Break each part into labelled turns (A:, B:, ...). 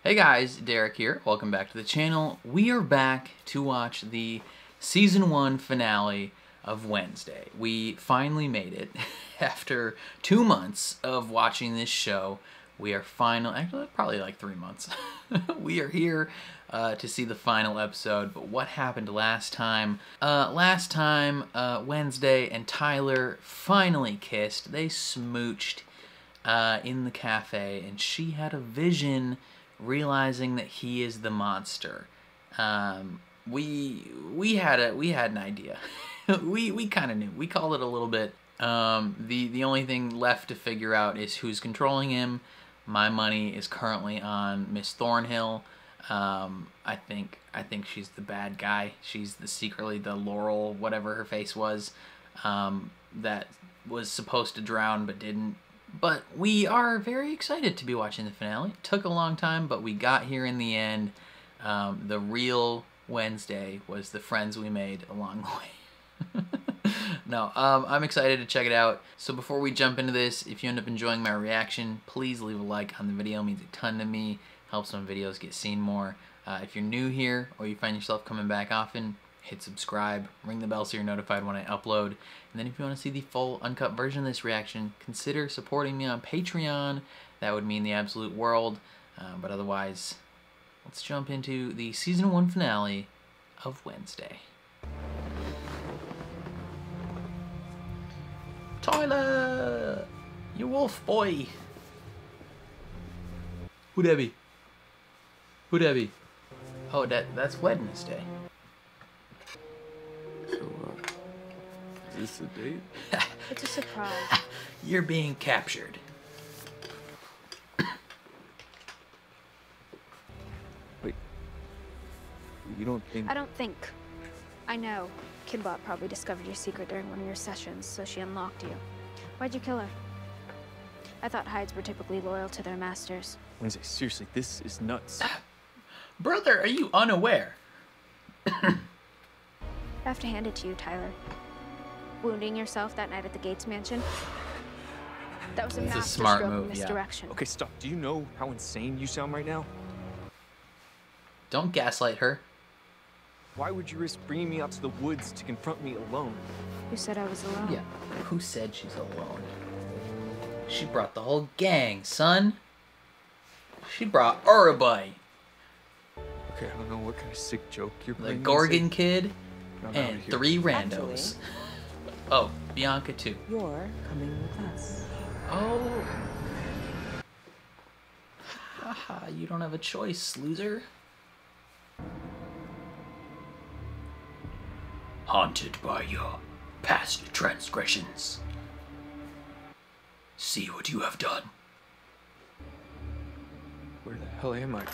A: Hey guys, Derek here. Welcome back to the channel. We are back to watch the Season 1 finale of Wednesday. We finally made it. After 2 months of watching this show, we are actually probably like 3 months. We are here to see the final episode, but what happened last time? Wednesday and Tyler finally kissed. They smooched in the cafe, and she had a vision realizing that he is the monster. We had an idea. we kind of knew. We called it a little bit. The only thing left to figure out is who's controlling him. My money is currently on Miss Thornhill. I think she's the bad guy. She's secretly the Laurel, whatever her face was, that was supposed to drown but didn't. But we are very excited to be watching the finale. It took a long time, but we got here in the end. The real Wednesday was the friends we made along the way. No, I'm excited to check it out. So before we jump into this, if you end up enjoying my reaction, please leave a like on the video. It means a ton to me. Helps my videos get seen more. If you're new here or you find yourself coming back often, hit subscribe, ring the bell so you're notified when I upload. And then if you want to see the full uncut version of this reaction, consider supporting me on Patreon. That would mean the absolute world. But otherwise, let's jump into the Season 1 finale of Wednesday. Tyler! You wolf boy! Who that be? Who that be? Oh, that's Wednesday.
B: Is this a date?
C: It's a surprise.
A: You're being captured.
B: Wait. You don't think...
C: I don't think. I know. Kidbot probably discovered your secret during one of your sessions, so she unlocked you. Why'd you kill her? I thought hides were typically loyal to their masters.
B: Wednesday, seriously, this is nuts.
A: Brother, are you unaware?
C: I have to hand it to you, Tyler. Wounding yourself that night at the Gates mansion. That was a
A: That's a
C: master
A: smart
C: stroke
A: move,
C: of misdirection.
B: Okay, stop. Do you know how insane you sound right now?
A: Don't gaslight her.
B: Why would you risk bringing me out to the woods to confront me alone?
C: Who said I was alone?
A: Yeah, who said she's alone? She brought the whole gang, son. She brought everybody.
B: Okay, I don't know what kind of sick joke you're
A: The
B: playing.
A: Gorgon kid
B: I'm outta
A: and
B: here.
A: 3 randos. Oh, Bianca too.
D: You're coming with us.
A: Oh. Haha, you don't have a choice, loser. Haunted by your past transgressions. See what you have done.
B: Where the hell am I?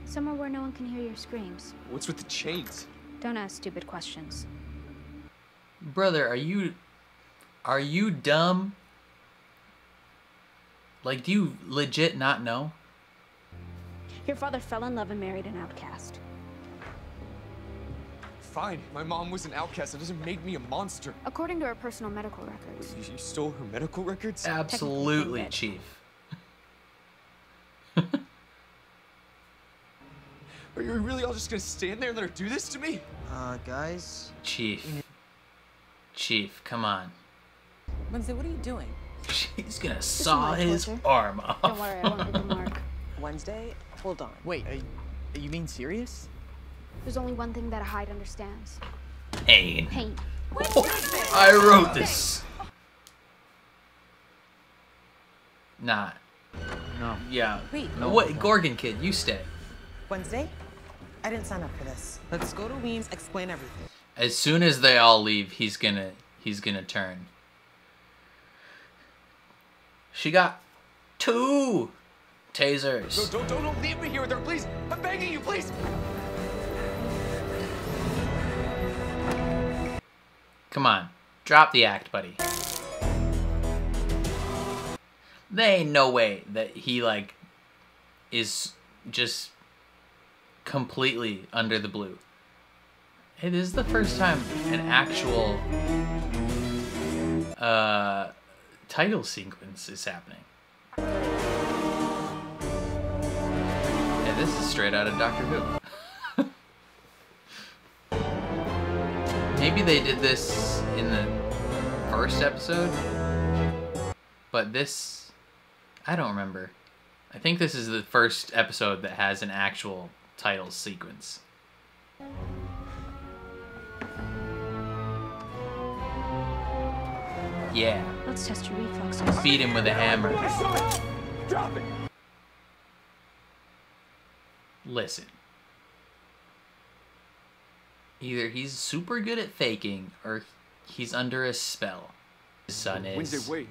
C: Somewhere where no one can hear your screams.
B: What's with the chains?
C: Don't ask stupid questions.
A: Brother, are you dumb? Like, do you legit not know?
C: Your father fell in love and married an outcast.
B: Fine, my mom was an outcast. That doesn't make me a monster.
C: According to her personal medical records.
B: You stole her medical records?
A: Absolutely,
C: Technically,
A: Chief.
B: Are you really all just gonna stand there and let her do this to me?
D: Guys?
A: Chief, come on.
D: Wednesday, what are you doing?
A: She's gonna
C: is
A: saw
C: my
A: his
C: torture.
A: arm off.
C: Don't worry, I won't hit the mark.
D: Wednesday? Hold on.
E: Wait, you mean serious?
C: There's only one thing that a hide understands.
A: Pain.
C: Pain.
A: I wrote this. Nah.
E: No.
A: Yeah.
D: Wait.
A: No, what? Gorgon kid, you stay.
D: Wednesday? I didn't sign up for this. Let's go to Weems, explain everything.
A: As soon as they all leave, he's gonna turn. She got 2 tasers.
B: No, don't leave me here with her, please! I'm begging you, please!
A: Come on, drop the act, buddy. There ain't no way that he, like, is just completely under the blue. It is the first time an actual title sequence is happening. Yeah, this is straight out of Doctor Who. Maybe they did this in the first episode, but this, I don't remember. I think this is the first episode that has an actual title sequence. Yeah.
C: Let's test your reflexes.
A: Beat him with a hammer.
B: Drop it!
A: Listen. Either he's super good at faking, or he's under a spell. His son is...
B: Wednesday, wait.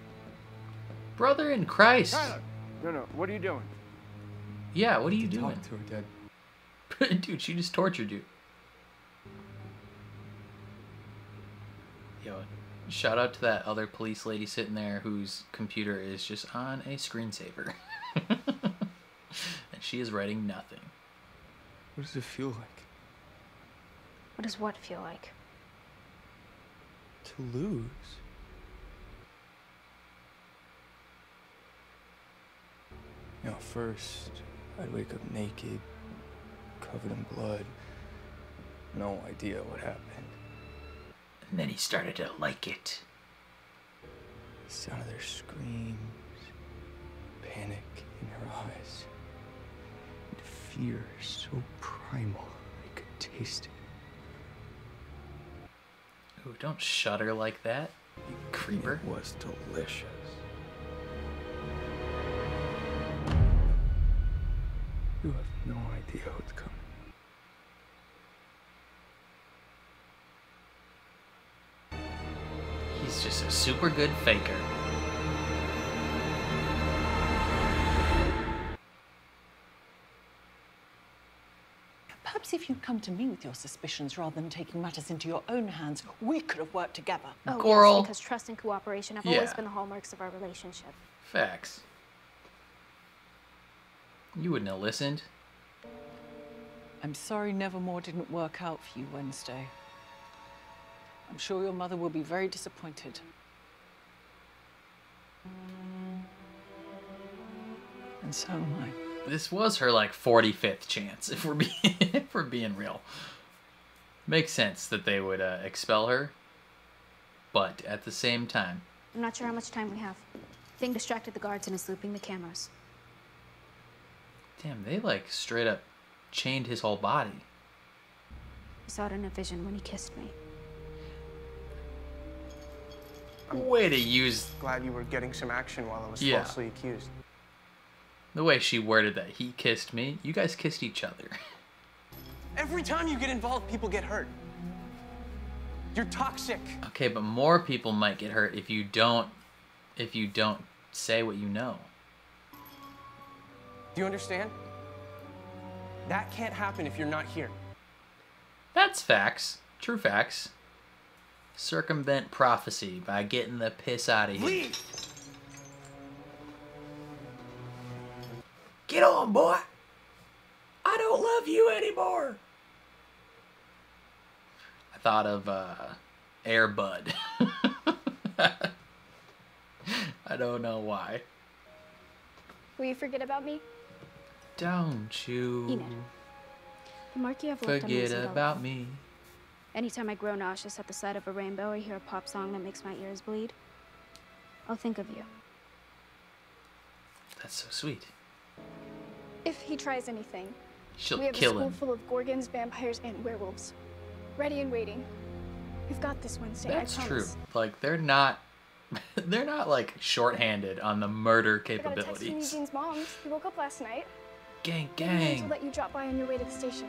A: Brother in Christ.
B: Tyler! No, what are you doing?
A: Yeah, what are you doing?
B: Talk to her, Dad.
A: Dude, she just tortured you. Yo, shout out to that other police lady sitting there whose computer is just on a screensaver. And she is writing nothing.
B: What does it feel like?
C: What does what feel like?
B: To lose. You know, first, I'd wake up naked, covered in blood. No idea what happened.
A: And then he started to like it.
B: The sound of their screams, panic in her eyes, and fear so primal I could taste it.
A: Ooh, don't shudder like that, you creeper.
B: It was delicious. You have no idea what's coming.
A: He's just a super good faker.
F: Perhaps if you'd come to me with your suspicions rather than taking matters into your own hands, we could have worked together.
C: Oh,
A: Coral.
C: yes, because trust and cooperation have always been the hallmarks of our relationship.
A: Facts. You wouldn't have listened.
F: I'm sorry Nevermore didn't work out for you Wednesday. I'm sure your mother will be very disappointed. And so am I.
A: This was her like 45th chance, if we're being if we're being real. Makes sense that they would expel her, but at the same time,
C: I'm not sure how much time we have. Thing distracted the guards and is looping the cameras.
A: damn, they like straight up chained his whole body.
C: I saw it in a vision when he kissed me.
A: Way to use
G: Glad you were getting some action while I was
A: Yeah.
G: falsely accused.
A: the way she worded that. He kissed me. You guys kissed each other.
G: Every time you get involved, people get hurt. You're toxic.
A: Okay, but more people might get hurt if you don't say what you know.
G: Do you understand? That can't happen if you're not here.
A: That's facts. True facts. Circumvent prophecy by getting the piss out of here.
G: Leave!
A: Get on, boy. I don't love you anymore. I thought of Air Bud. I don't know why.
C: Will you forget about me?
A: Don't you
C: Enid, the mark you have left on me
A: forget
C: isn't
A: about
C: all.
A: me.
C: Anytime I grow nauseous at the sight of a rainbow or hear a pop song that makes my ears bleed, I'll think of you.
A: That's so sweet.
H: If he tries anything,
A: She'll
H: we have a
A: kill
H: school
A: him.
H: full of gorgons, vampires, and werewolves. Ready and waiting. We've got this Wednesday,
A: That's
H: I
A: true.
H: promise.
A: Like they're not like shorthanded on the murder
H: I got a text from
A: capabilities.
H: Eugene's mom. He woke up last night.
A: Gang,
H: To
A: gang.
H: let you drop by on your way to the station.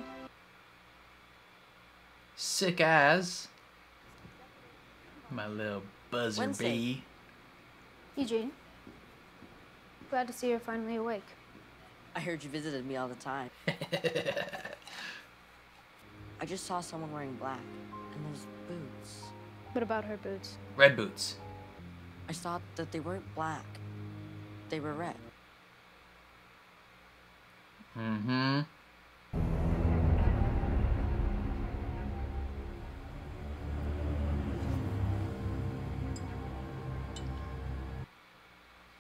A: Sick as. My little buzzer
D: Wednesday.
A: bee.
C: Eugene, glad to see you're finally awake.
D: I heard you visited me all the time. I just saw someone wearing black and those boots.
C: What about her boots?
A: Red boots.
D: I saw that they weren't black. They were red.
A: Mm-hmm.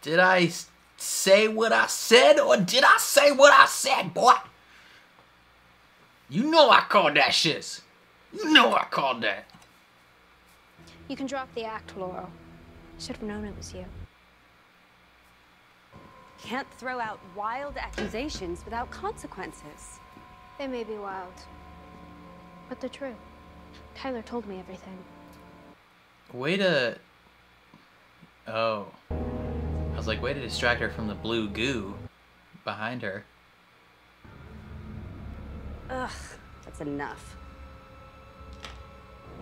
A: Did I say what I said, or did I say what I said, boy? You know I called that shit. You know I called that.
C: You can drop the act, Laurel. Should have known it was you.
I: Can't throw out wild accusations without consequences.
C: They may be wild, but they're true. Tyler told me everything.
A: Way to... Oh. I was like, way to distract her from the blue goo behind her.
I: Ugh, that's enough.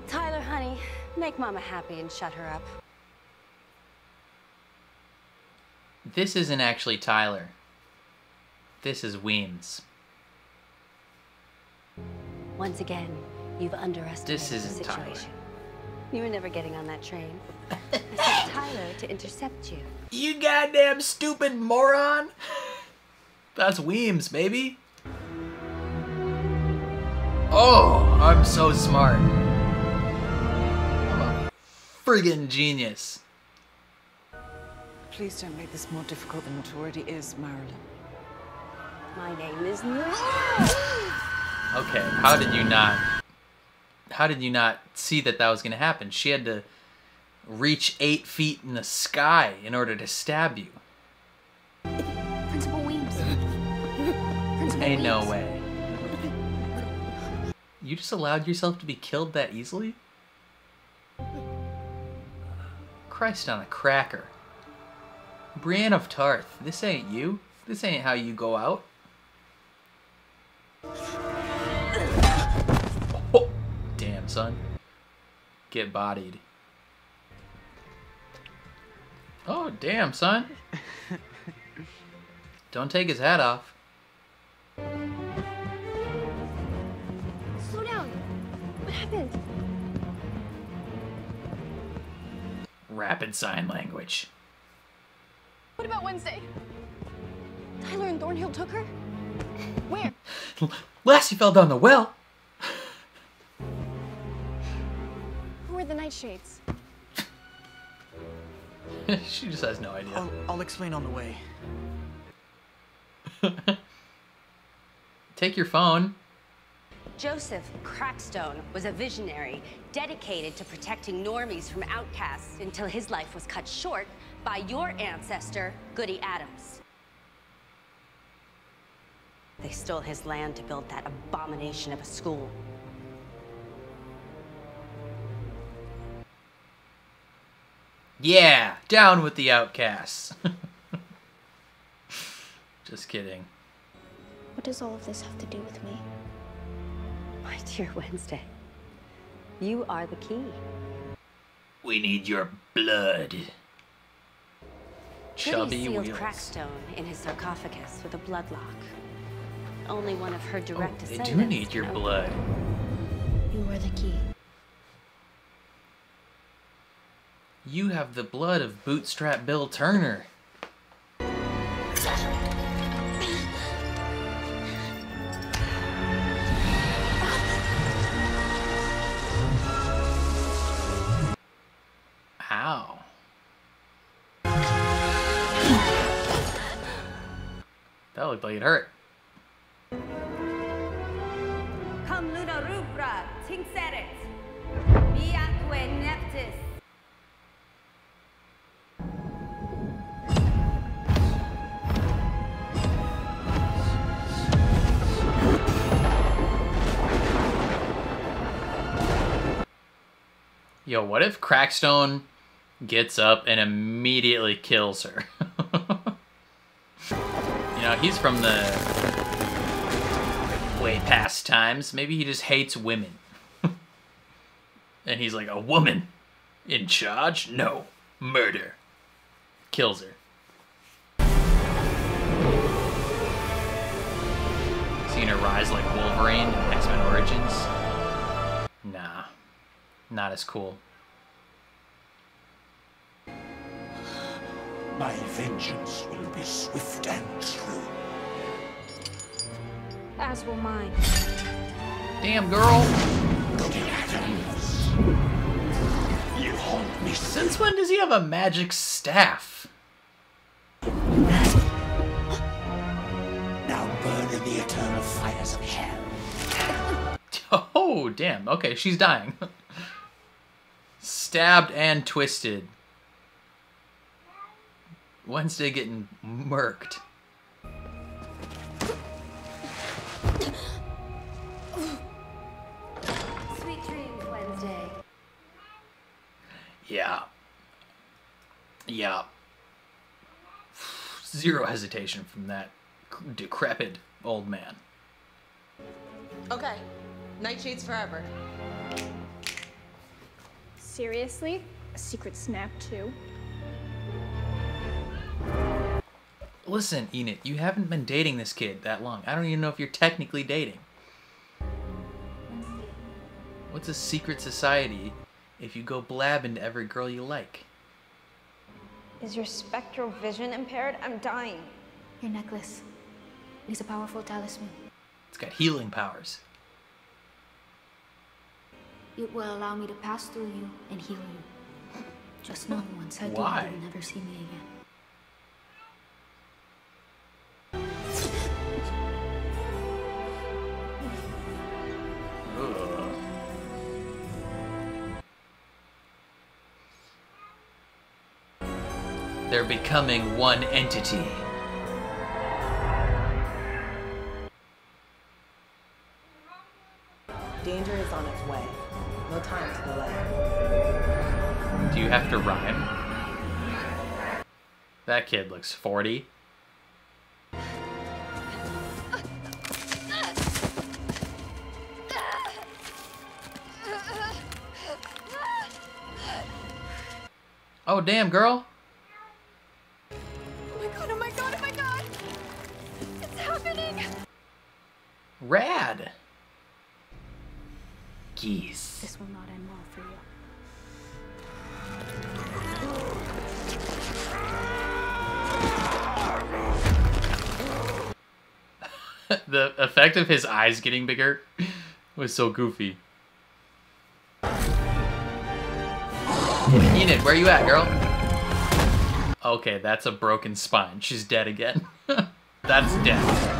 I: Tyler, honey, make Mama happy and shut her up.
A: This isn't actually Tyler. This is Weems.
I: Once again, you've underestimated
A: This
I: the
A: isn't Tyler.
I: situation. You were never getting on that train. I sent Tyler to intercept you.
A: You goddamn stupid moron! That's Weems, baby. Oh, I'm so smart. I'm a friggin' genius.
F: Please don't make this more difficult than it already is, Marilyn.
I: My name is No.
A: Okay, how did you not see that that was gonna happen? She had to reach 8 feet in the sky in order to stab you.
C: Principal Weems. Principal
A: Ain't no
C: Weems.
A: way. You just allowed yourself to be killed that easily? Christ on a cracker. Brienne of Tarth, this ain't you. This ain't how you go out. Oh, damn, son. Get bodied. Oh, damn, son. Don't take his hat off.
C: Slow down. What happened?
A: Rapid sign language.
H: What about Wednesday? Tyler and Thornhill took her? Where?
A: Lassie fell down the well.
H: Who are the nightshades?
A: She just has no idea.
E: I'll explain on the way.
A: Take your phone.
I: Joseph Crackstone was a visionary dedicated to protecting normies from outcasts until his life was cut short by your ancestor, Goody Adams. They stole his land to build that abomination of a school.
A: Yeah, down with the outcasts. Just kidding.
C: What does all of this have to do with me?
I: My dear Wednesday, you are the key.
A: We need your blood.
I: Goody
A: Chubby
I: sealed
A: wheels.
I: Crackstone in his sarcophagus with a bloodlock. Only one of her direct
A: They
I: descendants.
A: do need your
I: can open
A: blood.
C: You are the key.
A: You have the blood of Bootstrap Bill Turner. Ow. That looked like it hurt.
I: Come Luna Rubra, Tingseret, Biatwe Neptis.
A: Yo, what if Crackstone gets up and immediately kills her? You know, he's from the way past times. Maybe he just hates women. And he's like, a woman in charge? No. Murder. Kills her. Seeing her rise like Wolverine in X-Men Origins? Nah. Not as cool.
J: My vengeance will be swift and true.
C: As will mine.
A: Damn, girl.
J: Goody Adams. You haunt me
A: Since when does he have a magic staff?
J: now burn in the eternal fires of hell.
A: damn. Okay, she's dying. Stabbed and twisted. Wednesday getting murked.
I: Sweet dreams, Wednesday.
A: Yeah. Yeah. Zero hesitation from that decrepit old man.
D: Okay. Nightshades forever.
C: Seriously? A secret snap too?
A: Listen, Enid, you haven't been dating this kid that long. I don't even know if you're technically dating. What's a secret society if you go blabbing to every girl you like?
K: Is your spectral vision impaired? I'm dying.
C: Your necklace. It is a powerful talisman.
A: It's got healing powers.
C: It will allow me to pass through you and heal you. Just know once I do,
A: Why?
C: you will never see me again.
A: They're becoming one entity.
D: Danger is on its way. No time to delay.
A: Do you have to rhyme? That kid looks 40. Oh, damn, girl.
H: Oh my god, oh my god, oh my god! It's happening!
A: Rad. Geese.
C: This will not end well for you.
A: The effect of his eyes getting bigger was so goofy. Enid, where you at, girl? Okay, that's a broken spine. She's dead again. That's death.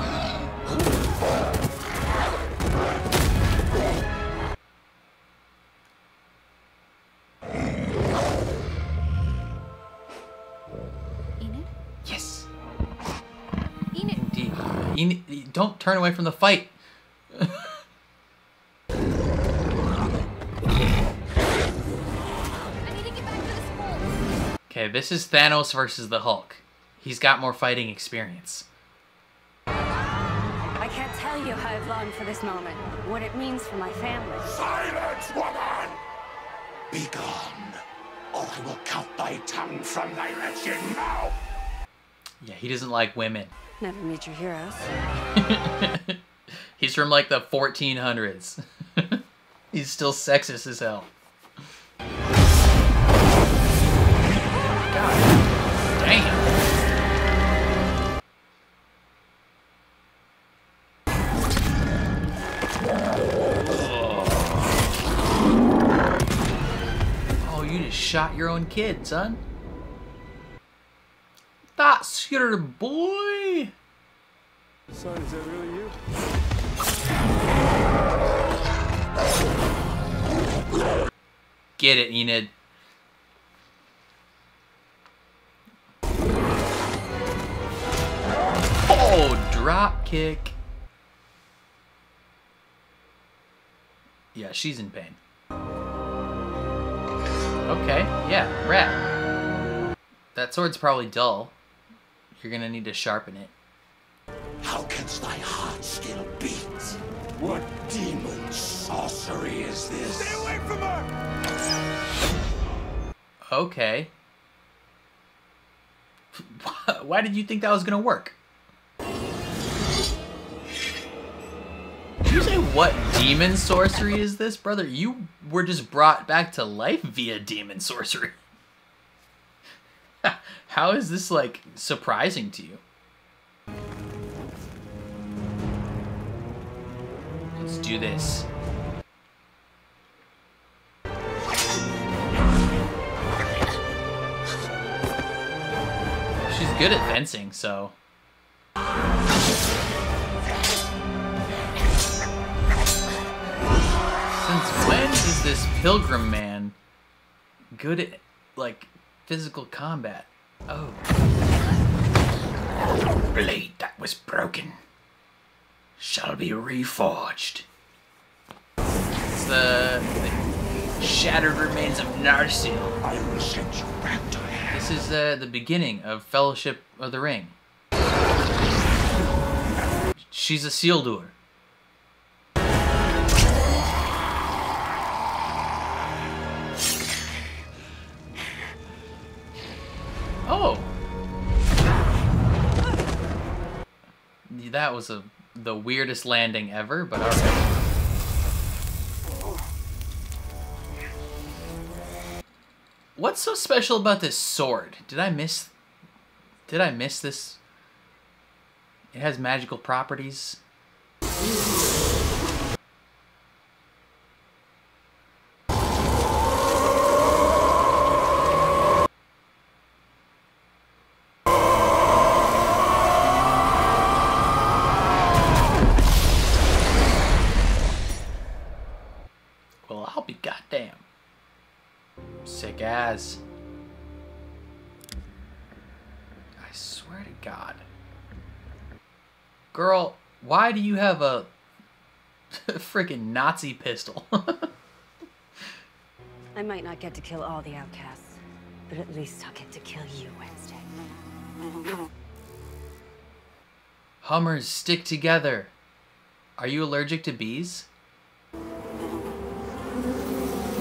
C: Enid?
A: Yes.
C: Enid!
A: Indeed. Enid, don't turn away from the fight. Okay, this is Thanos versus the Hulk. He's got more fighting experience.
I: I can't tell you how I've longed for this moment, what it means for my family.
J: Silence, woman! Be gone, or I will count thy tongue from thy wretched mouth.
A: Yeah, he doesn't like women.
I: Never meet your heroes.
A: He's from like the 1400s. He's still sexist as hell. God damn. Oh, you just shot your own kid, son. That's your boy.
B: Son, is that really you?
A: Get it, Enid. Oh, drop kick. Yeah, she's in pain. Okay, yeah, rad. That sword's probably dull. You're gonna need to sharpen it.
J: How canst thy heart still beat? What demon sorcery is this? Stay away from her!
A: Okay. Why did you think that was gonna work? Did you say what demon sorcery is this, brother? You were just brought back to life via demon sorcery. How is this, like, surprising to you? Let's do this. She's good at fencing, so... this pilgrim man good at, like, physical combat? Oh.
J: Blade that was broken shall be reforged.
A: It's the shattered remains of Narsil.
J: I will send you back to hell.
A: This is the beginning of Fellowship of the Ring. She's a seal doer. Oh. That was the weirdest landing ever, but alright. What's so special about this sword? Did I miss this? It has magical properties. Well, I'll be goddamn. Sick as. I swear to God. Girl, why do you have a freaking Nazi pistol?
I: I might not get to kill all the outcasts, but at least I'll get to kill you, Wednesday.
A: Hummers stick together. Are you allergic to bees?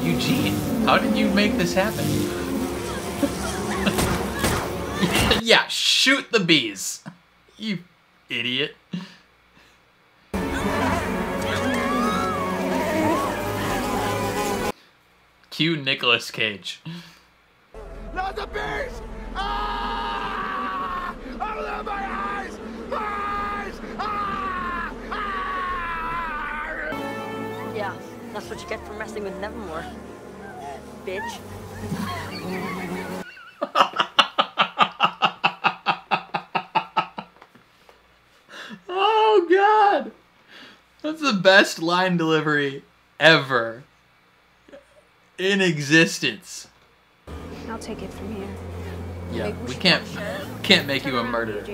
A: Eugene, how did you make this happen? Yeah, shoot the bees. You idiot. Cue Nicolas Cage.
J: Not the beast! Ah! Open my eyes! Eyes! Ah! Ah!
L: Yeah, that's what you get for messing with Nevermore. Bitch.
A: Oh God, that's the best line delivery ever in existence.
C: I'll take it from here.
A: Yeah, we can't make you a murderer.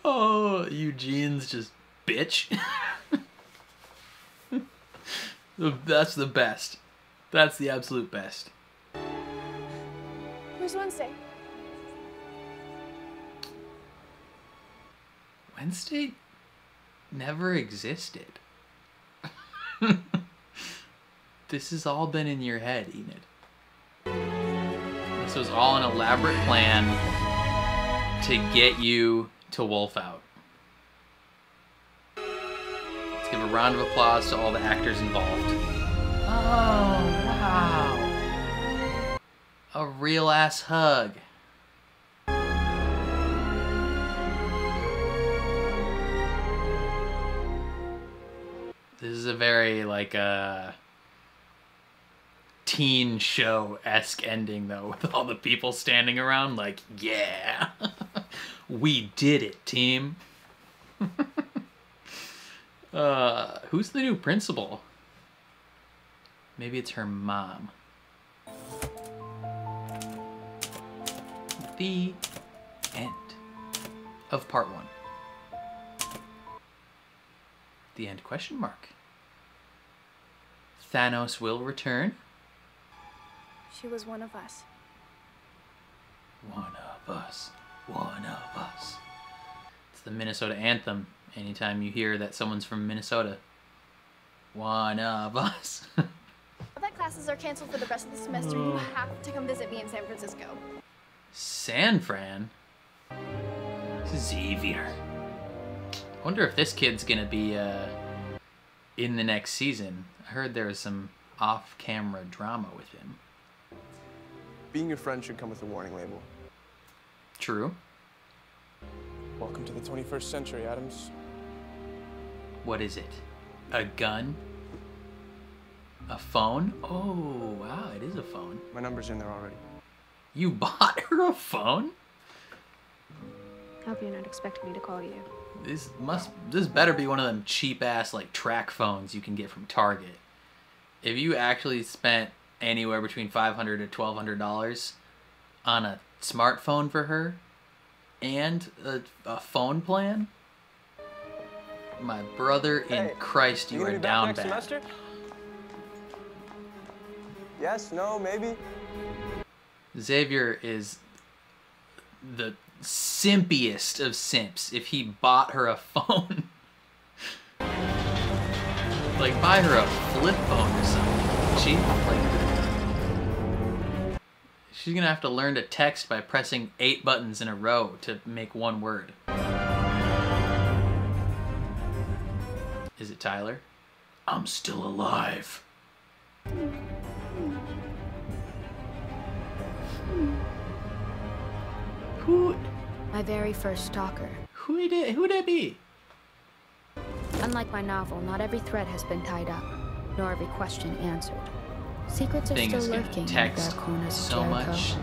A: Oh, Eugene's just bitch. That's the best. That's the absolute best.
H: Where's Wednesday?
A: Wednesday never existed. This has all been in your head, Enid. This was all an elaborate plan to get you to wolf out. Let's give a round of applause to all the actors involved. Oh, wow. A real ass hug. This is a very, like, teen show-esque ending, though, with all the people standing around like, yeah, we did it, team. Who's the new principal? Maybe it's her mom. The end of part 1. The end question mark. Thanos will return.
H: She was one of us.
A: One of us. One of us. It's the Minnesota anthem. Anytime you hear that someone's from Minnesota. One of us.
H: That classes are canceled for the rest of the semester. You have to come visit me in San Francisco.
A: San Fran? Xavier. I wonder if this kid's gonna be in the next season. I heard there was some off-camera drama with him.
G: Being your friend should come with a warning label.
A: True.
G: Welcome to the 21st century, Adams.
A: What is it? A gun? A phone? Oh, wow, it is a phone.
G: My number's in there already.
A: You bought her a phone?
C: Hope you're not expecting me to call you.
A: This better be one of them cheap ass like track phones you can get from Target. If you actually spent anywhere between $500 to $1,200 on a smartphone for her and a phone plan, my brother in Christ, you are down bad.
G: Semester? Yes, no, maybe.
A: Xavier is the simpiest of simps if he bought her a phone. Like, buy her a flip phone or something. She's gonna have to learn to text by pressing 8 buttons in a row to make one word. Is it Tyler? I'm still alive. Who?
C: My very first stalker.
A: Who'd it be?
C: Unlike my novel, not every thread has been tied up, nor every question answered. Secrets are still lurking in the dark corners of
A: so
C: Jericho.
A: much.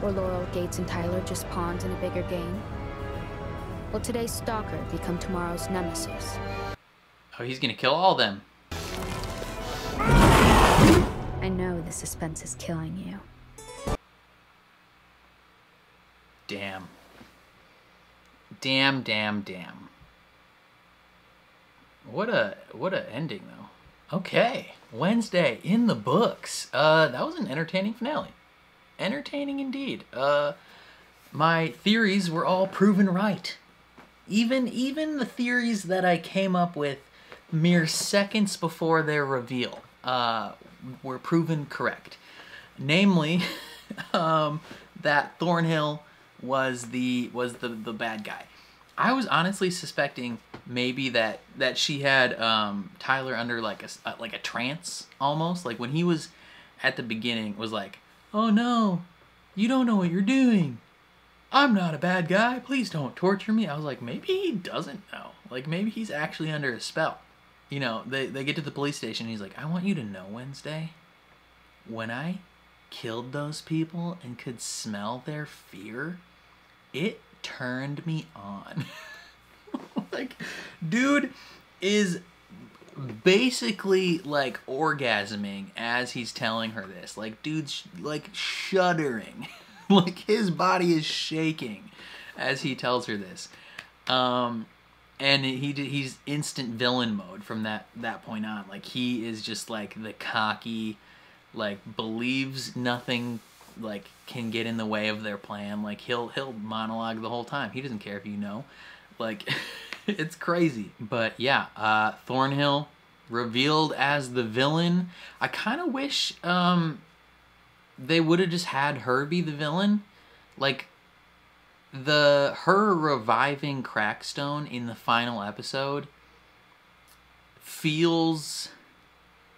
C: Were Laurel, Gates, and Tyler just pawns in a bigger game? Will today's stalker become tomorrow's nemesis?
A: Oh, he's gonna kill all them.
C: I know the suspense is killing you.
A: Damn. Damn. What a ending though. Okay, Wednesday in the books. That was an entertaining finale. Entertaining indeed. My theories were all proven right. Even the theories that I came up with mere seconds before their reveal were proven correct. Namely, that Thornhill was the bad guy. I was honestly suspecting maybe that she had Tyler under like a trance almost, like when he was at the beginning was like, "Oh no, you don't know what you're doing. I'm not a bad guy. Please don't torture me." I was like, maybe he doesn't know. Like maybe he's actually under a spell. You know, they get to the police station and he's like, "I want you to know, Wednesday, when I killed those people and could smell their fear, it turned me on." Like, dude is basically like orgasming as he's telling her this. Like, dude's like shuddering. Like his body is shaking as he tells her this. And he's instant villain mode from that point on. Like he is just like the cocky, like believes nothing like can get in the way of their plan. Like he'll monologue the whole time. He doesn't care if you know. Like it's crazy. But yeah, Thornhill revealed as the villain. I kind of wish they would have just had her be the villain. Like her reviving Crackstone in the final episode feels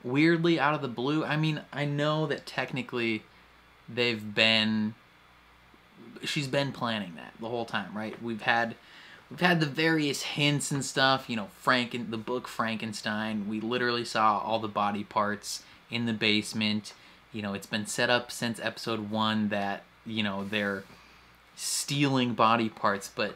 A: weirdly out of the blue. I mean, I know that technically she's been planning that the whole time, right? We've had the various hints and stuff, you know, the book Frankenstein. We literally saw all the body parts in the basement. You know, it's been set up since episode 1 that, you know, they're stealing body parts. But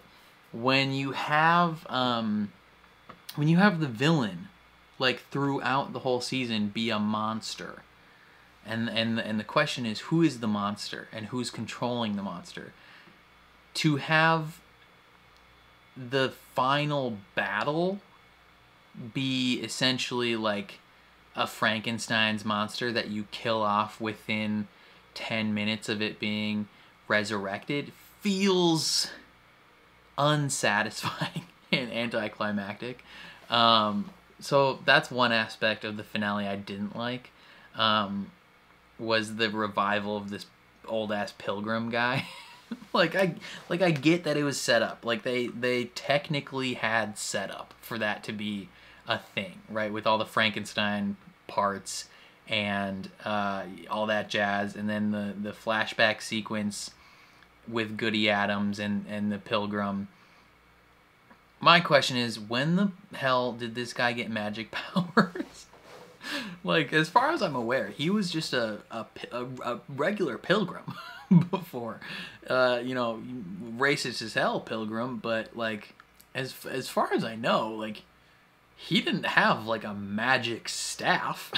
A: when you have the villain, like throughout the whole season, be a monster, and the question is, who is the monster and who's controlling the monster? To have the final battle be essentially like a Frankenstein's monster that you kill off within 10 minutes of it being resurrected feels unsatisfying and anticlimactic. So that's one aspect of the finale I didn't like, was the revival of this old ass pilgrim guy. Like I get that it was set up. Like they technically had set up for that to be a thing, right? With all the Frankenstein parts and all that jazz, and then the flashback sequence with Goody Adams and the pilgrim. My question is, when the hell did this guy get magic powers? Like, as far as I'm aware, he was just a regular pilgrim before. You know, racist as hell pilgrim, but, like, as far as I know, like, he didn't have, like, a magic staff.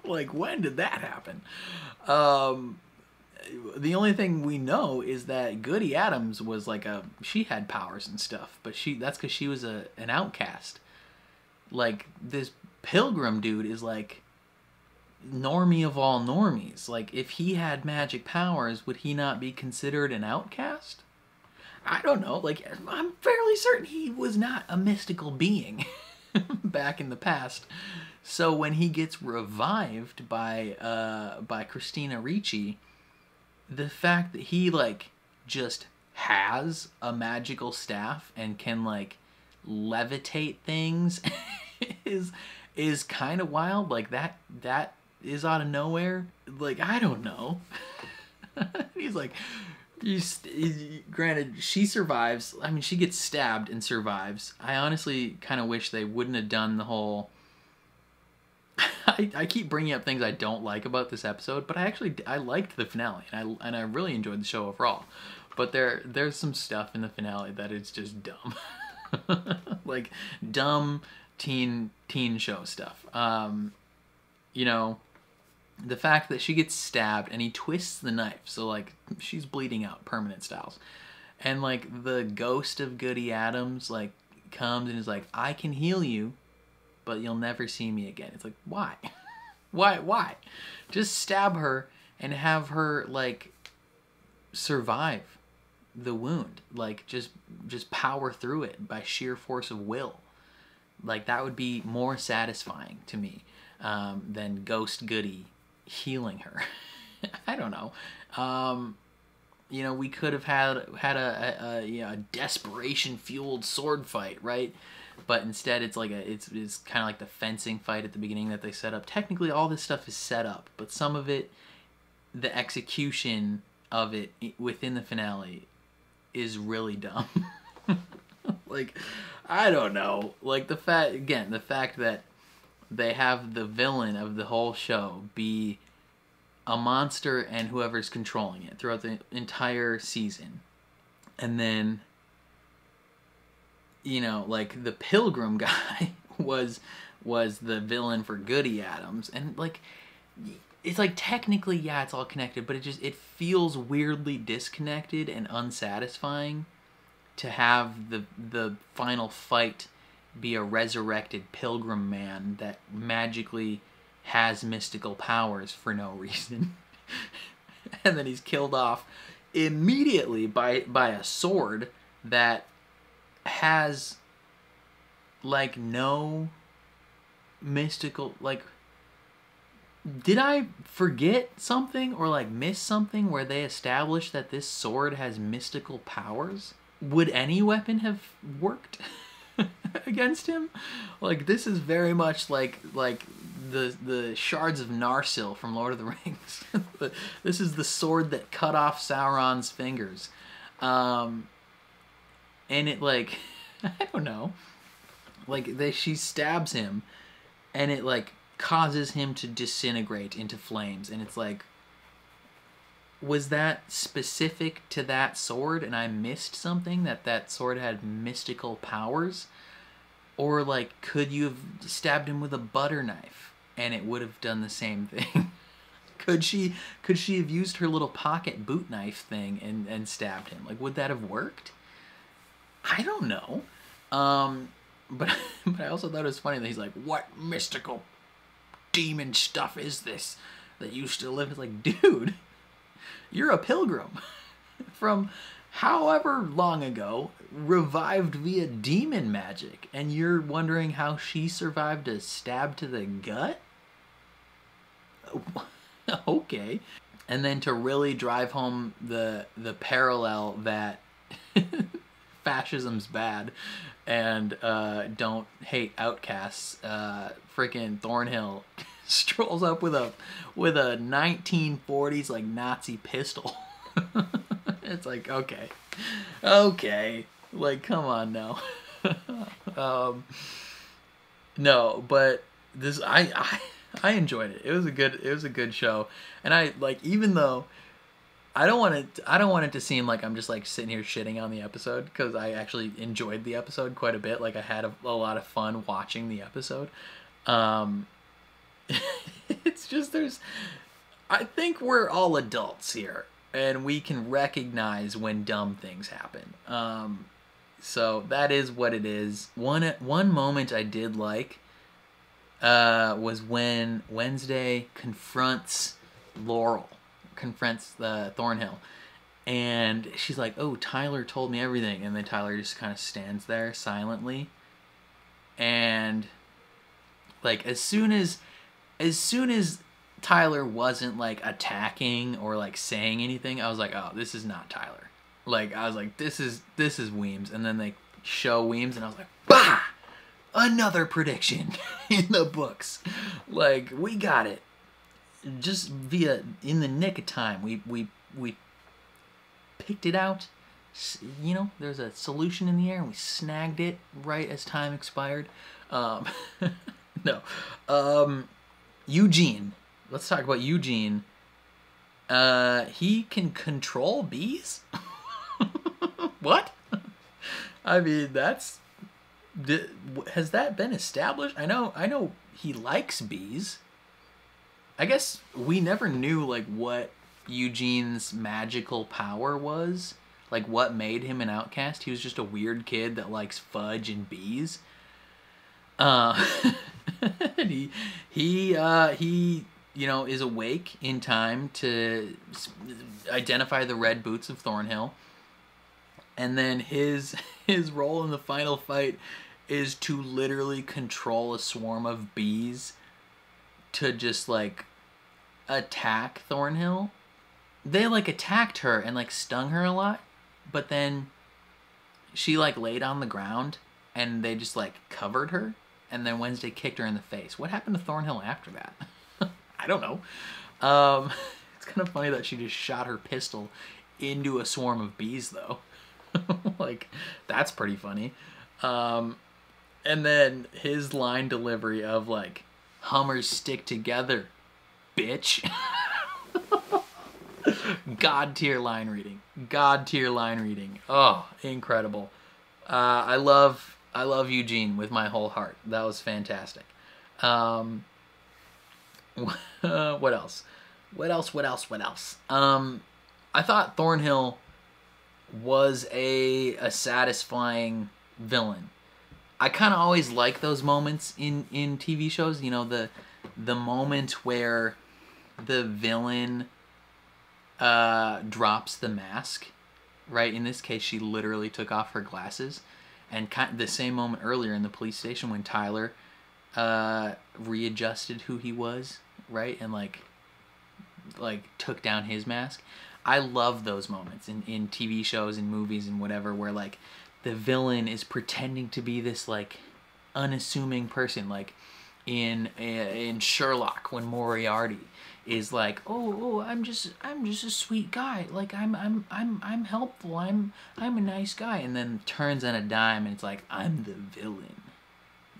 A: Like, when did that happen? The only thing we know is that Goody Adams was like she had powers and stuff, but that's because she was an outcast. Like, this pilgrim dude is like normie of all normies. Like, if he had magic powers, would he not be considered an outcast? I don't know. Like, I'm fairly certain he was not a mystical being back in the past. So when he gets revived by Christina Ricci, the fact that he, like, just has a magical staff and can, like, levitate things is kind of wild. Like, that is out of nowhere. Like, I don't know. He's like, granted, she survives. I mean, she gets stabbed and survives. I honestly kind of wish they wouldn't have done the whole... I keep bringing up things I don't like about this episode, but I liked the finale, and I really enjoyed the show overall. But there's some stuff in the finale that is just dumb. Like, dumb teen show stuff. You know, the fact that she gets stabbed and he twists the knife, so, like, she's bleeding out, permanent styles. And, like, the ghost of Goody Adams, like, comes and is like, I can heal you, but you'll never see me again. It's like, why? Why? Just stab her and have her, like, survive the wound. Like, just power through it by sheer force of will. Like, that would be more satisfying to me than Ghost Goody healing her. I don't know. You know, we could have had a desperation-fueled sword fight, right? But instead, it's like it's kind of like the fencing fight at the beginning that they set up. Technically, all this stuff is set up, but some of it, the execution of it within the finale, is really dumb. Like, I don't know. Like, the fact that they have the villain of the whole show be a monster and whoever's controlling it throughout the entire season, and then, you know, like, the pilgrim guy was the villain for Goody Adams, and, like, it's like, technically, yeah, it's all connected, but it feels weirdly disconnected and unsatisfying to have the final fight be a resurrected pilgrim man that magically has mystical powers for no reason. And then he's killed off immediately by a sword that has, like, no mystical, like, did I forget something or, like, miss something where they established that this sword has mystical powers? Would any weapon have worked against him? Like, this is very much like the shards of Narsil from Lord of the Rings. This is the sword that cut off Sauron's fingers. And it, like, I don't know. Like, she stabs him, and it, like, causes him to disintegrate into flames. And it's like, was that specific to that sword and I missed something? That sword had mystical powers? Or, like, could you have stabbed him with a butter knife and it would have done the same thing? Could she have used her little pocket boot knife thing and stabbed him? Like, would that have worked? I don't know. But I also thought it was funny that he's like, what mystical demon stuff is this that you still live? It's like, dude, you're a pilgrim from however long ago, revived via demon magic, and you're wondering how she survived a stab to the gut? Okay. And then to really drive home the parallel that fascism's bad and don't hate outcasts, freaking Thornhill strolls up with a 1940s, like, Nazi pistol. It's like, okay, like, come on now. No, but this, I I enjoyed it. It was a good show. And I like, even though I don't want it to seem like I'm just like sitting here shitting on the episode, because I actually enjoyed the episode quite a bit. Like I had a lot of fun watching the episode. It's just I think we're all adults here, and we can recognize when dumb things happen. So that is what it is. One moment I did like was when Wednesday confronts Thornhill, and she's like, "Oh, Tyler told me everything," and then Tyler just kind of stands there silently, and like as soon as Tyler wasn't like attacking or like saying anything, I was like, "Oh, this is not Tyler." Like I was like, "This is Weems," and then they show Weems, and I was like, "Bah! Another prediction in the books." Like we got it. Just in the nick of time, we picked it out. You know, there's a solution in the air, and we snagged it right as time expired. No, Eugene. Let's talk about Eugene. He can control bees. What? I mean, has that been established? I know he likes bees. I guess we never knew like what Eugene's magical power was, like what made him an outcast. He was just a weird kid that likes fudge and bees. He you know, is awake in time to identify the red boots of Thornhill, and then his role in the final fight is to literally control a swarm of bees to just like attack Thornhill. They like attacked her and like stung her a lot, but then she like laid on the ground and they just like covered her, and then Wednesday kicked her in the face. What happened to Thornhill after that? I don't know. It's kind of funny that she just shot her pistol into a swarm of bees though. Like that's pretty funny. And then his line delivery of like, "Hummers stick together, bitch." God tier line reading. God tier line reading. Oh, incredible. I love Eugene with my whole heart. That was fantastic. What else? What else? I thought Thornhill was a satisfying villain. I kind of always like those moments in TV shows. You know, the moment where the villain drops the mask, right? In this case, she literally took off her glasses. And kind of the same moment earlier in the police station when Tyler readjusted who he was, right? And like took down his mask. I love those moments in TV shows and movies and whatever, where like the villain is pretending to be this like unassuming person, like in Sherlock when Moriarty is like, oh, I'm just a sweet guy, like I'm helpful, I'm a nice guy, and then turns on a dime and it's like, I'm the villain.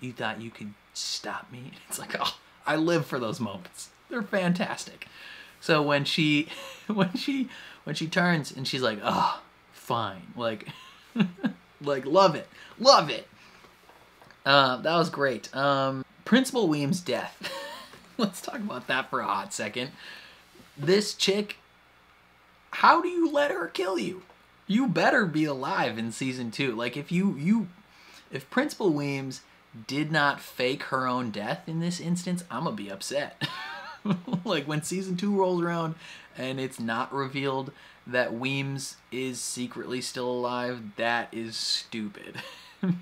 A: You thought you could stop me? It's like, oh, I live for those moments. They're fantastic. So when she turns and she's like, oh, fine, like like love it. That was great. Principal Weems' death. Let's talk about that for a hot second. This chick, how do you let her kill you? You better be alive in season 2. Like if Principal Weems did not fake her own death in this instance, I'm gonna be upset. Like when season 2 rolls around and it's not revealed that Weems is secretly still alive, that is stupid.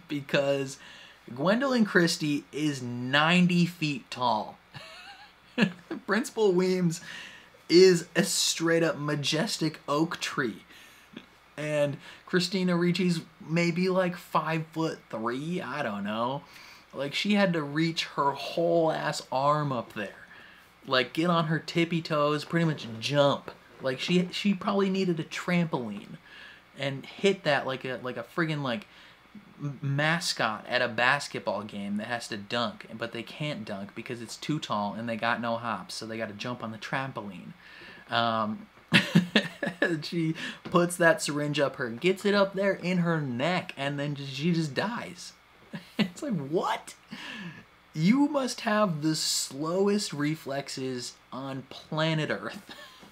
A: Because Gwendolyn Christie is 90 feet tall. Principal Weems is a straight up majestic oak tree. And Christina Ricci's maybe like 5'3", I don't know. Like she had to reach her whole ass arm up there. Like get on her tippy toes, pretty much jump. Like she probably needed a trampoline and hit that like a friggin' like mascot at a basketball game that has to dunk, but they can't dunk because it's too tall and they got no hops, so they got to jump on the trampoline. She puts that syringe up her, gets it up there in her neck, and then she just dies. It's like, what? You must have the slowest reflexes on planet Earth.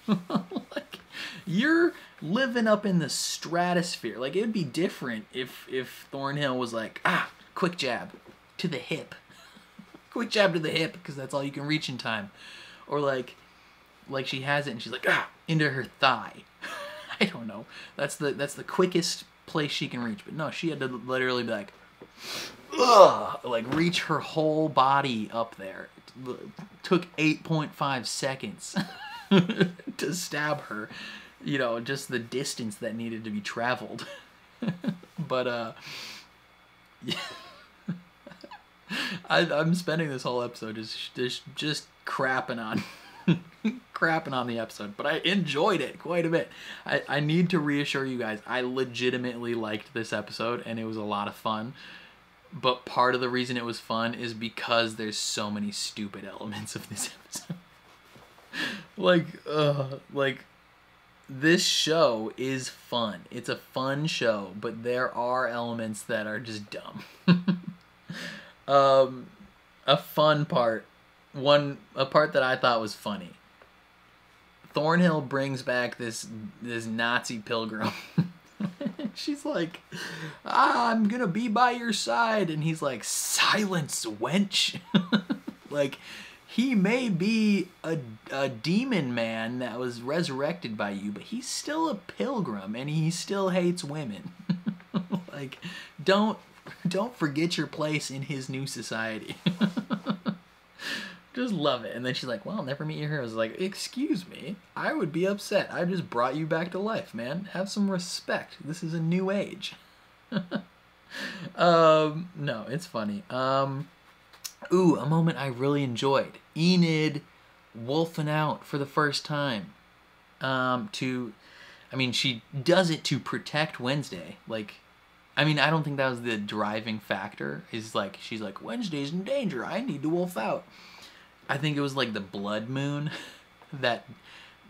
A: Like, you're living up in the stratosphere. Like, it'd be different if Thornhill was like, quick jab to the hip. Quick jab to the hip, because that's all you can reach in time. Or like she has it and she's like, into her thigh. I don't know. That's the quickest place she can reach. But no, she had to literally be like, like reach her whole body up there. It took 8.5 seconds to stab her. You know, just the distance that needed to be traveled. But yeah. I'm spending this whole episode just crapping on crapping on the episode, but I enjoyed it quite a bit. I need to reassure you guys, I legitimately liked this episode and it was a lot of fun. But part of the reason it was fun is because there's so many stupid elements of this episode. Like this show is fun. It's a fun show, but there are elements that are just dumb. A fun part, a part that I thought was funny. Thornhill brings back this Nazi pilgrim. She's like, I'm gonna be by your side, and he's like, silence, wench. Like, he may be a demon man that was resurrected by you, but he's still a pilgrim, and he still hates women. Like, don't forget your place in his new society. Just love it. And then she's like, well, I'll never meet your heroes. Like, excuse me, I would be upset. I just brought you back to life, man. Have some respect. This is a new age. No, it's funny. Ooh, a moment I really enjoyed. Enid wolfing out for the first time. She does it to protect Wednesday. Like, I don't think that was the driving factor. Is like, she's like, Wednesday's in danger. I need to wolf out. I think it was like the blood moon that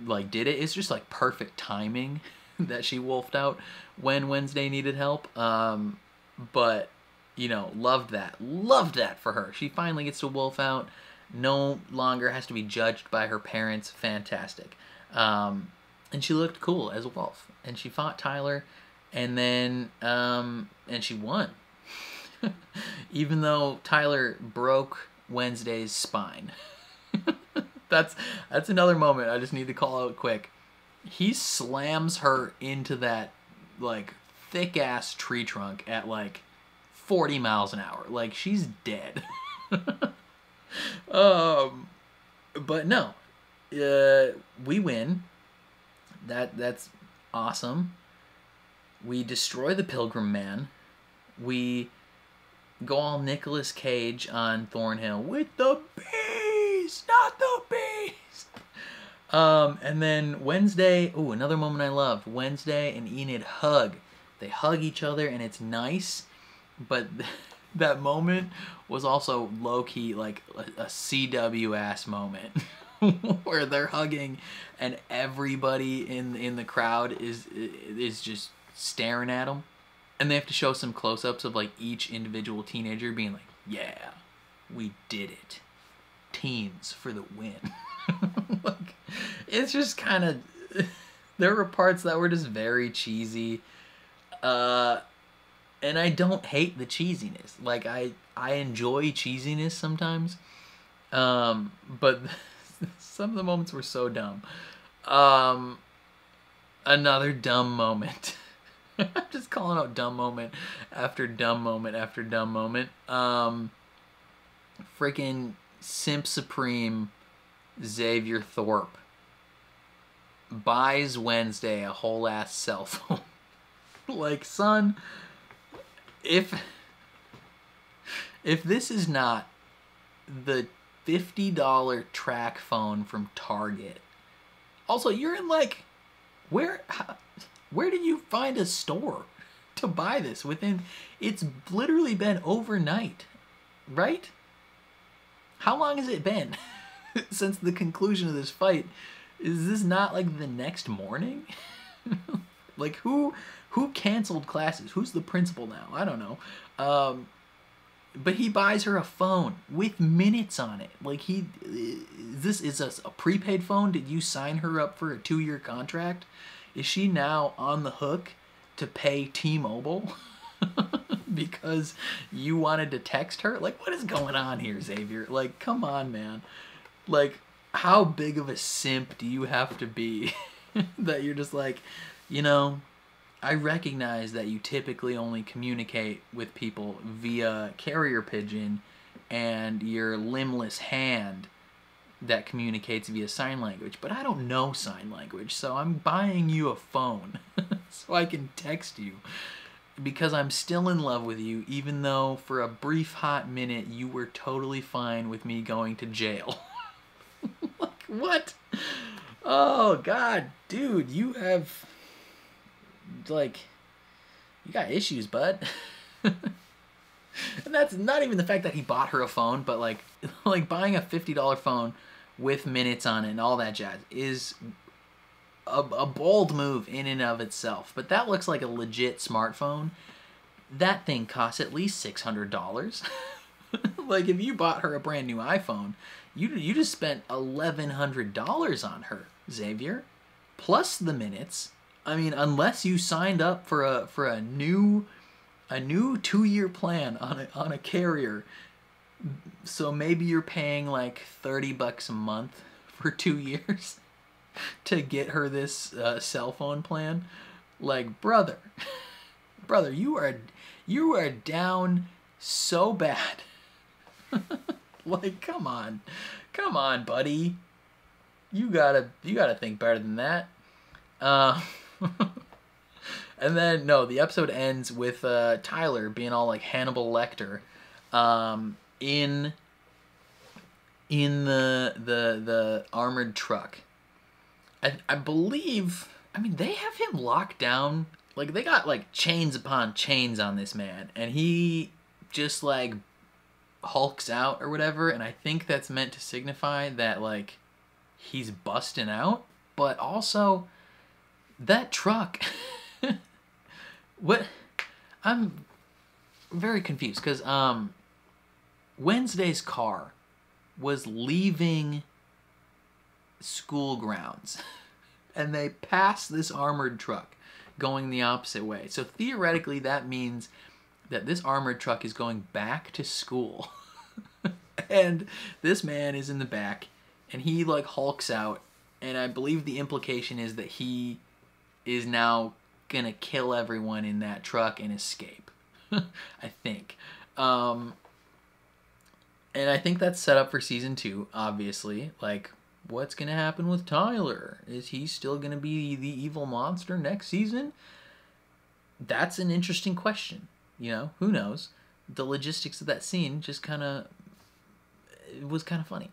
A: like did it. It's just like perfect timing that she wolfed out when Wednesday needed help. But you know, loved that for her. She finally gets to wolf out. No longer has to be judged by her parents. Fantastic. And she looked cool as a wolf. And she fought Tyler. And then, and she won. Even though Tyler broke Wednesday's spine. That's another moment I just need to call out quick. He slams her into that, like, thick-ass tree trunk at, like, 40 miles an hour. Like, she's dead. But no. We win. That's awesome. We destroy the Pilgrim Man. We go all Nicolas Cage on Thornhill with the beast, not the beast. And then Wednesday, ooh, another moment I loved. Wednesday and Enid hug. They hug each other and it's nice, but that moment was also low-key like a CW-ass moment. Where they're hugging and everybody in the crowd is just staring at them. And they have to show some close-ups of like each individual teenager being like, yeah, we did it. Teens for the win. Like, it's just kind of, there were parts that were just very cheesy. And I don't hate the cheesiness. Like, I enjoy cheesiness sometimes. But some of the moments were so dumb. Another dumb moment. I'm just calling out dumb moment after dumb moment after dumb moment. Freaking Simp Supreme Xavier Thorpe buys Wednesday a whole ass cell phone. Like, son, if this is not the $50 track phone from Target. Also, you're in like, where did you find a store to buy this within, it's literally been overnight, right? How long has it been since the conclusion of this fight? Is this not like the next morning? Like who canceled classes? Who's the principal now? I don't know. But he buys her a phone with minutes on it. Like this is a prepaid phone? Did you sign her up for a 2-year contract? Is she now on the hook to pay T-Mobile because you wanted to text her? Like, what is going on here, Xavier? Like, come on, man. Like, how big of a simp do you have to be that you're just like, you know, I recognize that you typically only communicate with people via carrier pigeon and your limbless hand that communicates via sign language, but I don't know sign language, so I'm buying you a phone so I can text you because I'm still in love with you, even though for a brief hot minute you were totally fine with me going to jail. Like, what? Oh, God, dude, you have, like, you got issues, bud. And that's not even the fact that he bought her a phone, but like buying a $50 phone with minutes on it and all that jazz is a bold move in and of itself. But that looks like a legit smartphone. That thing costs at least $600. Like, if you bought her a brand new iPhone, you just spent $1,100 on her, Xavier, plus the minutes. I mean, unless you signed up for a new 2-year plan on a carrier, so maybe you're paying like $30 a month for 2 years to get her this cell phone plan. Like, brother, you are down so bad. Like, come on, buddy. You gotta think better than that. And then, no, the episode ends with Tyler being all like Hannibal Lecter in the armored truck. I believe, I mean, they have him locked down. Like, they got like chains upon chains on this man, and he just like hulks out or whatever, and I think that's meant to signify that like he's busting out. But also, that truck... What? I'm very confused because Wednesday's car was leaving school grounds and they passed this armored truck going the opposite way. So theoretically that means that this armored truck is going back to school. And this man is in the back and he like hulks out, and I believe the implication is that he is now gonna kill everyone in that truck and escape. I think. And I think that's set up for season 2, obviously. Like, what's gonna happen with Tyler? Is he still gonna be the evil monster next season? That's an interesting question. You know, who knows? The logistics of that scene just it was kind of funny.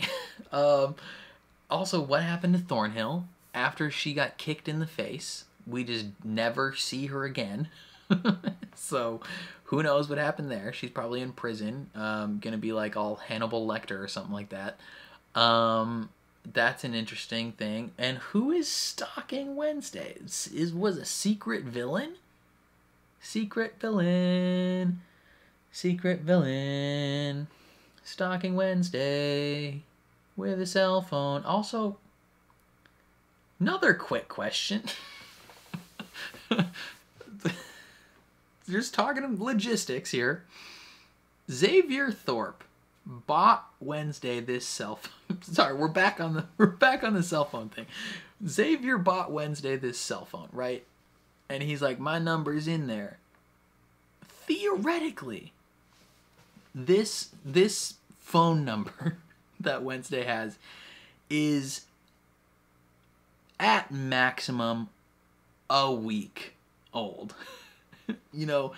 A: Also, what happened to Thornhill after she got kicked in the face? We just never see her again. So who knows what happened there? She's probably in prison, gonna be like all Hannibal Lecter or something like that. That's an interesting thing. And who is stalking Wednesday? Was a secret villain? Secret villain stalking Wednesday with a cell phone. Also, another quick question. Just talking logistics here. Xavier Thorpe bought Wednesday this cell phone. Sorry, we're back on the cell phone thing. Xavier bought Wednesday this cell phone, right? And he's like, my number's in there. Theoretically, this phone number that Wednesday has is at maximum a week old. You know,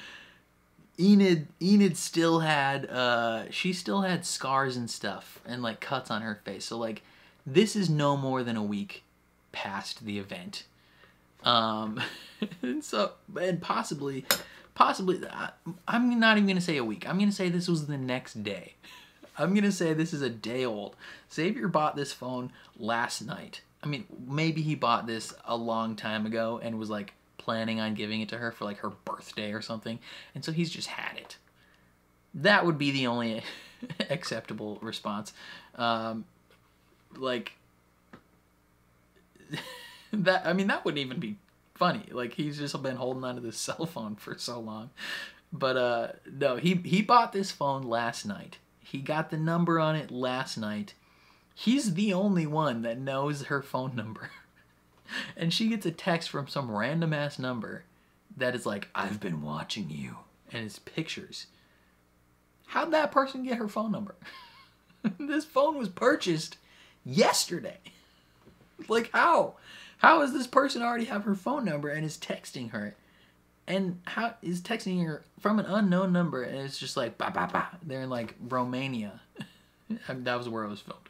A: Enid still had she still had scars and stuff and like cuts on her face. So like this is no more than a week past the event. And possibly possibly, I'm not even going to say a week. I'm going to say this was the next day. I'm going to say this is a day old. Xavier bought this phone last night. I mean, maybe he bought this a long time ago and was like planning on giving it to her for like her birthday or something. And so he's just had it. That would be the only acceptable response. Like, that, I mean, that wouldn't even be funny. Like, he's just been holding onto this cell phone for so long. But, no, he bought this phone last night. He got the number on it last night. He's the only one that knows her phone number. And she gets a text from some random ass number that is like, I've been watching you. And it's pictures. How'd that person get her phone number? This phone was purchased yesterday. Like, how? How does this person already have her phone number and is texting her? And how is texting her from an unknown number, and it's just like, bah, bah, bah. They're in, like, Romania. That was where it was filmed.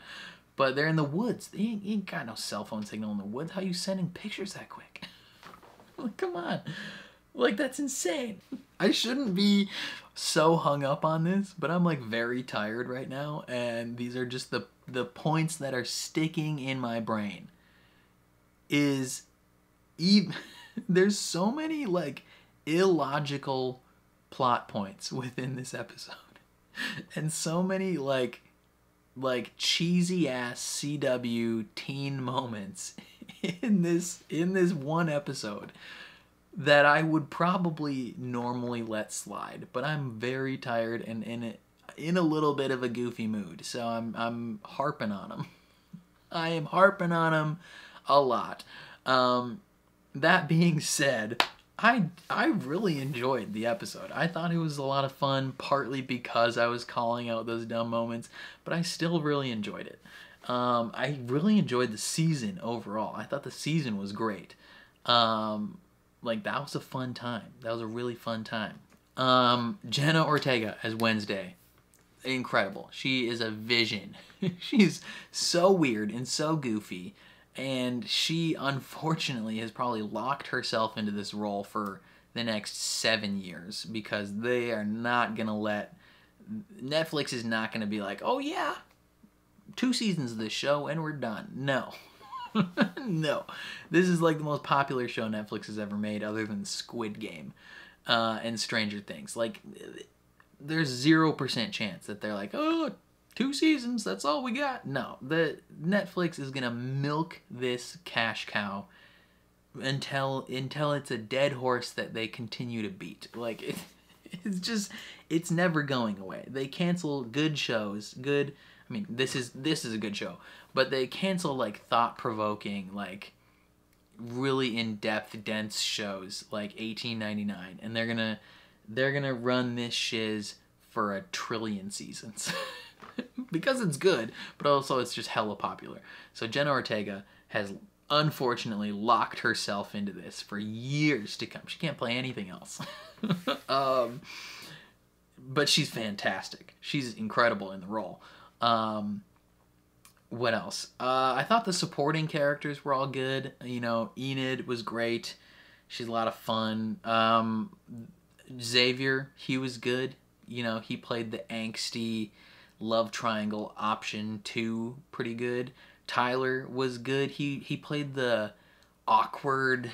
A: But they're in the woods. You ain't got no cell phone signal in the woods. How you sending pictures that quick? Like, come on. Like, that's insane. I shouldn't be so hung up on this, but I'm, like, very tired right now, and these are just the points that are sticking in my brain. There's so many, like, illogical plot points within this episode. And so many, like cheesy ass CW teen moments in this one episode that I would probably normally let slide, but I'm very tired and in a little bit of a goofy mood, so I'm harping on them. I am harping on them a lot. That being said, I really enjoyed the episode. I thought it was a lot of fun, partly because I was calling out those dumb moments, but I still really enjoyed it. I really enjoyed the season overall. I thought the season was great. Like, that was a fun time. That was a really fun time. Jenna Ortega as Wednesday. Incredible. She is a vision. She's so weird and so goofy. And she, unfortunately, has probably locked herself into this role for the next 7 years, because they are not going to let... Netflix is not going to be like, oh yeah, 2 seasons of this show and we're done. No. No. This is like the most popular show Netflix has ever made, other than Squid Game and Stranger Things. Like, there's 0% chance that they're like, oh, 2 seasons, that's all we got. No, the Netflix is gonna milk this cash cow until it's a dead horse that they continue to beat. Like, it's never going away. They cancel good shows. I mean, this is a good show, but they cancel, like, thought-provoking, like, really in-depth, dense shows like 1899, and they're gonna run this shiz for 1 trillion seasons. Because it's good, but also it's just hella popular. So Jenna Ortega has unfortunately locked herself into this for years to come. She can't play anything else. But she's fantastic. She's incredible in the role. What else? I thought the supporting characters were all good. You know, Enid was great. She's a lot of fun. Xavier, he was good. You know, he played the angsty love triangle option 2 pretty good. Tyler was good. He played the awkward,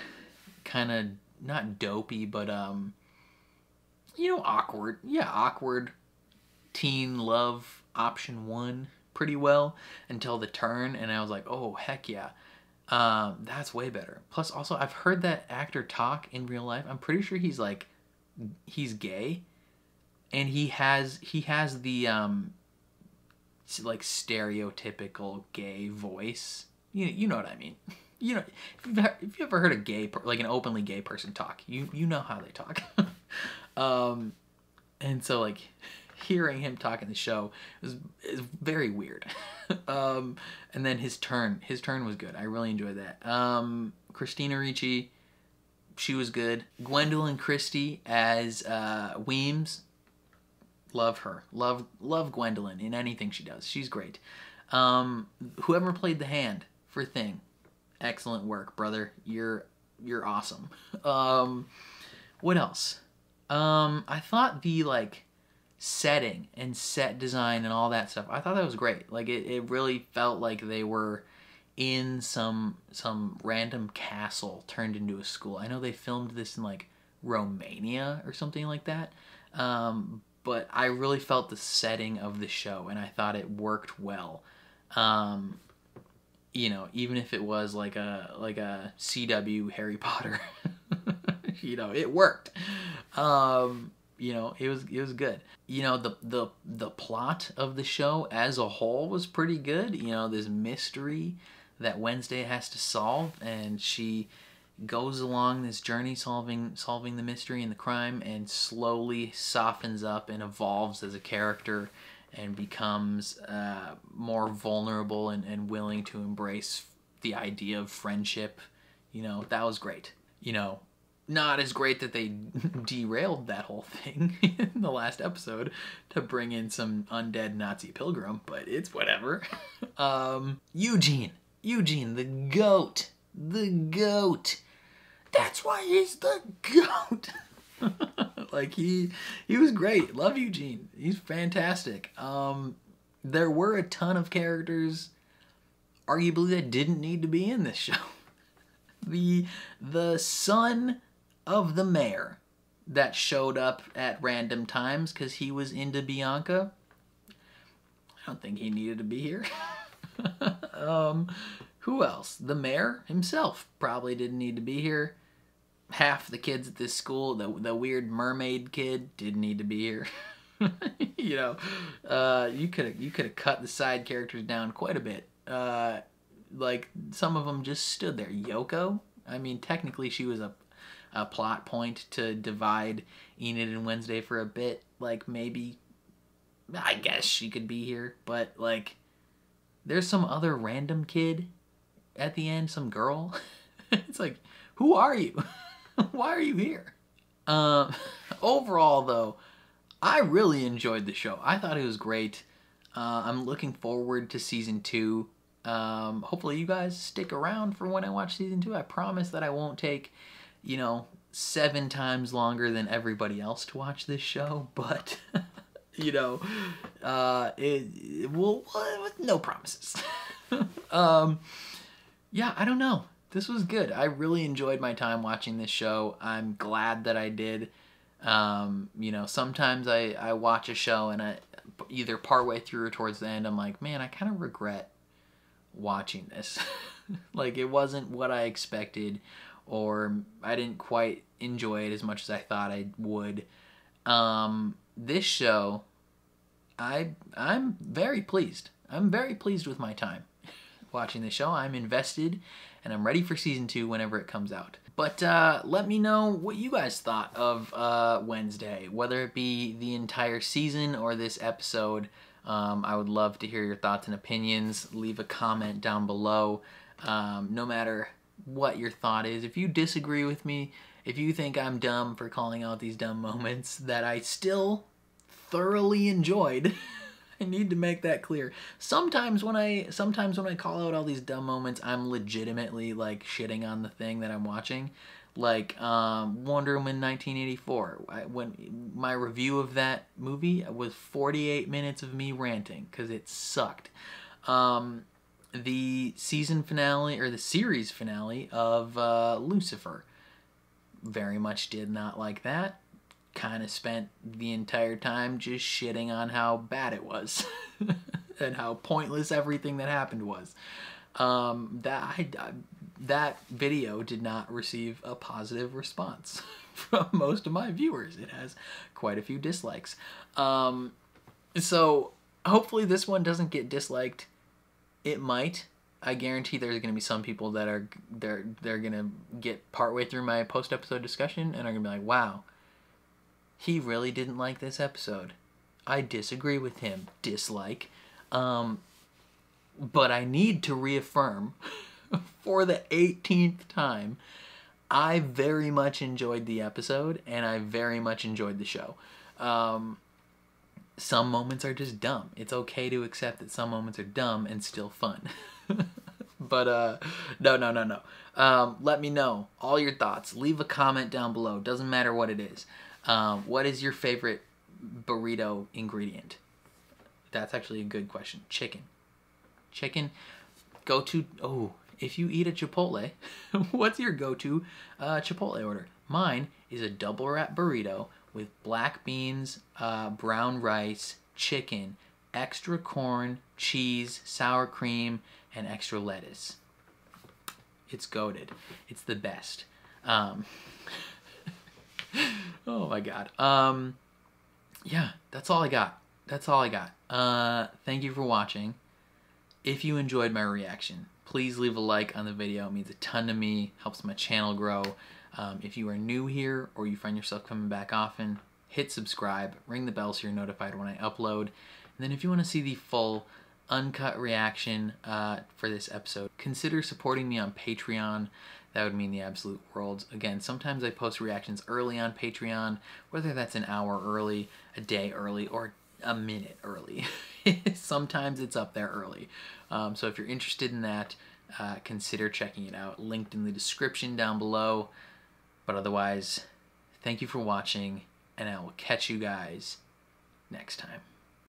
A: kind of, not dopey, but you know, awkward. Yeah, awkward teen love option 1 pretty well until the turn, and I was like, oh heck yeah. That's way better. Plus, also, I've heard that actor talk in real life. I'm pretty sure he's gay, and he has the like stereotypical gay voice. You know what I mean. You know, if you ever heard a like an openly gay person talk, you know how they talk. And so, like, hearing him talk in the show is very weird. And then his turn was good. I really enjoyed that. Christina Ricci, she was good. Gwendolyn Christie as Weems. Love her. Love Gwendolyn in anything she does. She's great. Whoever played the hand for Thing, excellent work, brother. You're awesome. What else? I thought the like setting and set design and all that stuff, I thought that was great. Like it really felt like they were in some random castle turned into a school. I know they filmed this in like Romania or something like that. But I really felt the setting of the show, and I thought it worked well. You know, even if it was like a CW Harry Potter, you know, it worked. You know, it was good. You know, the plot of the show as a whole was pretty good. You know, this mystery that Wednesday has to solve, and she goes along this journey solving the mystery and the crime, and slowly softens up and evolves as a character and becomes more vulnerable and willing to embrace the idea of friendship. You know, that was great. You know, not as great that they derailed that whole thing in the last episode to bring in some undead Nazi pilgrim, but it's whatever. Eugene, the goat. The goat. That's why he's the GOAT. Like he was great. Love Eugene. He's fantastic. There were a ton of characters arguably that didn't need to be in this show. The son of the mayor that showed up at random times because he was into Bianca. I don't think he needed to be here. Who else? The mayor himself probably didn't need to be here. Half the kids at this school, the weird mermaid kid, didn't need to be here. You know, you could have cut the side characters down quite a bit. Like some of them just stood there. Yoko, I mean, technically she was a plot point to divide Enid and Wednesday for a bit. Like maybe, I guess she could be here, but like, there's some other random kid at the end, some girl. It's like, who are you? Why are you here? Overall, though, I really enjoyed the show. I thought it was great. I'm looking forward to season 2. Hopefully you guys stick around for when I watch season 2. I promise that I won't take, you know, 7 times longer than everybody else to watch this show, but you know, it will, no promises. Yeah, I don't know. This was good. I really enjoyed my time watching this show. I'm glad that I did. You know, sometimes I watch a show and I either partway through or towards the end, I'm like, man, I kind of regret watching this. Like, it wasn't what I expected, or I didn't quite enjoy it as much as I thought I would. This show, I'm very pleased. I'm very pleased with my time watching the show. I'm invested, and I'm ready for season 2 whenever it comes out. But let me know what you guys thought of Wednesday, whether it be the entire season or this episode. I would love to hear your thoughts and opinions. Leave a comment down below, no matter what your thought is. If you disagree with me, if you think I'm dumb for calling out these dumb moments that I still thoroughly enjoyed, I need to make that clear. Sometimes when I call out all these dumb moments, I'm legitimately like shitting on the thing that I'm watching. Like Wonder Woman 1984. When my review of that movie was 48 minutes of me ranting because it sucked. The season finale, or the series finale of Lucifer, very much did not like that. Kind of spent the entire time just shitting on how bad it was and how pointless everything that happened was. That video did not receive a positive response from most of my viewers. It has quite a few dislikes. So hopefully this one doesn't get disliked. It might. I guarantee there's going to be some people that are they're going to get partway through my post-episode discussion and are going to be like, wow, he really didn't like this episode. I disagree with him. Dislike. But I need to reaffirm for the 18th time, I very much enjoyed the episode and I very much enjoyed the show. Some moments are just dumb. It's okay to accept that some moments are dumb and still fun. But no. Let me know all your thoughts. Leave a comment down below. Doesn't matter what it is. What is your favorite burrito ingredient? That's actually a good question. Chicken. Chicken. If you eat at Chipotle, what's your go-to Chipotle order? Mine is a double wrap burrito with black beans, brown rice, chicken, extra corn, cheese, sour cream, and extra lettuce. It's goated. It's the best. Oh my god. Yeah, that's all I got. That's all I got. Thank you for watching. If you enjoyed my reaction, please leave a like on the video. It means a ton to me, helps my channel grow. If you are new here or you find yourself coming back often, hit subscribe, ring the bell so you're notified when I upload. And then if you want to see the full uncut reaction for this episode, consider supporting me on Patreon. That would mean the absolute world. Again, sometimes I post reactions early on Patreon, whether that's an hour early, a day early, or a minute early. Sometimes it's up there early. So if you're interested in that, consider checking it out. Linked in the description down below. But otherwise, thank you for watching, and I will catch you guys next time.